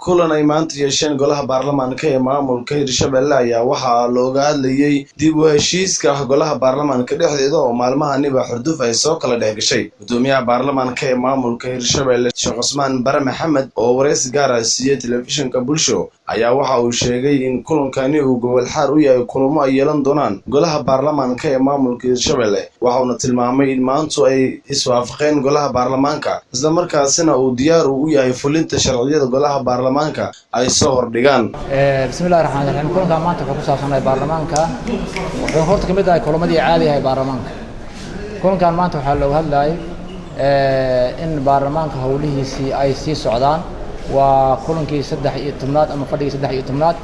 kulan ay maanta yeesheen golaha baarlamaanka ee maamulka Hirshabelle ayaa waxaa looga hadlayay dib u heshiiska golaha baarlamaanka dhexdeeda oo maalmahaniba xurduf ay soo kala dheegashay. Gudoomiyaha baarlamaanka ee maamulka Hirshabelle Sheekh Cusmaan Bare Maxamed oo wareysi gaar ah siiyay telefishinka Bulsho ayaa waxa uu sheegay in kulankani uu gobol xaar u yahay kulamo ay yeelan doonaan golaha baarlamaanka ee maamulka Hirshabelle. Waxa uu tilmaamay in maanta ay iswaafaqeen golaha baarlamaanka isla markaasina uu diyaar u yahay fulinta sharciyada golaha baarlamaanka ay soo hordhigaan. Bismillahir Rahmanir Rahim. Kulanka maanta wuxuu ku saabsanay baarlamaanka wuxuu horta kamid yahay kulamadii caadiga ah ee baarlamaanka. Kulankan maanta waxaa looga hadlayay in baarlamaanka hawlihiisii ay sii socdaan waa kulankii 13 ama fadhigii 13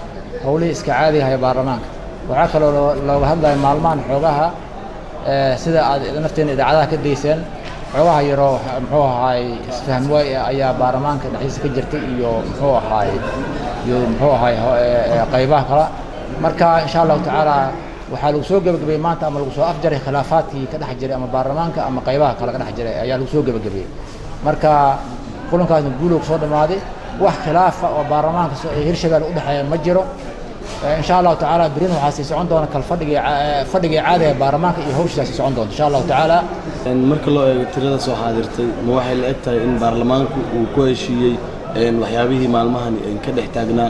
hawlihii iska caadiga ah ee baarlamaanka. Waxa kale oo looga hadlayay maalmahan xoogaha sida aad nafteena idaacadaha ka deyseen xogaha yaro muxuu ahaay isfaham way ayaa baarlamaanka dhexdiisa ka jirtay iyo muxuu ahaay qaybaha kala marka insha Allah taala waxa lagu soo gabagabay maanta ama lagu soo afjaray khilaafaadkii ka dhex jiray ama baarlamaanka ama qaybaha kala ka dhex jiray ayaa lagu soo gabagabay marka kulankaas guul soo dhamaaday wax khilaaf oo baarlamaanka Hirshabelle u dhaxeeya ma jiro إن شاء الله تعالى برين وحاسي سعون دونا كالفرق عادة بارمانك يهوش سعي سعون دونا إن شاء الله تعالى. مركز الله ترى سو حاضرتي مواحد الأكثر إن بارلمانك وكل شيء إن وحيابه مع المهن إن كده احتاجنا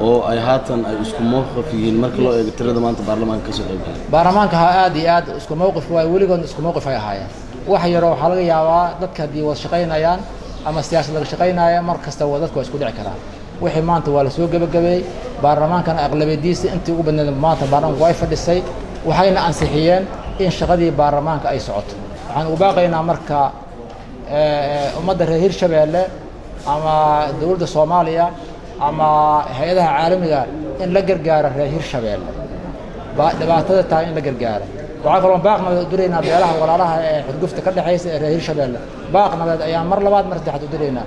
أو أي هاتن أي اسكو موقف في المركز الله ترى ده ما أنت بارلمانك سوي. بارلمانك هادي اسكو موقف هو وليكون اسكو موقف هاي واحد يروح حلقة يا ضدك دي وشقينا يان أما السياسة اللي شقينا يا مركز توادتك واسكو دع كلام. وحي مانتا waa la soo gabagabay baarlamaankan aqlabiyadiisa intii ugu badneed maanta baarlamaanku way fadhisay waxayna ansixiyeen in shaqadii baarlamaanka ay socoto waxaan u baaqaynaa marka ummadda reer Hirshabelle ama dawladda Soomaaliya ama hay'adaha caalamiga in la gargaaro reer Hirshabelle dhibaatada tahay in la gargaaro waxa kale oo baaqna u direynaa beelaha walaalaha ee xudgufta ka dhaxaysa reer Hirshabelle baaqna ayaa mar labaad mar saddexaad u direynaa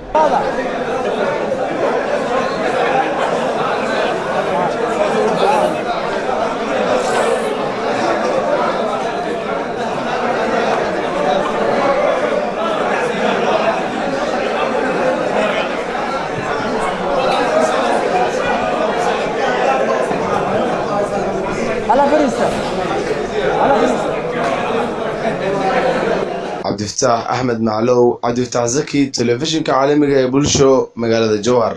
عبد الفتاح أحمد معلو عبد الفتاح زكي تلفزيون كعالمي Bulsho مقالة جوهر.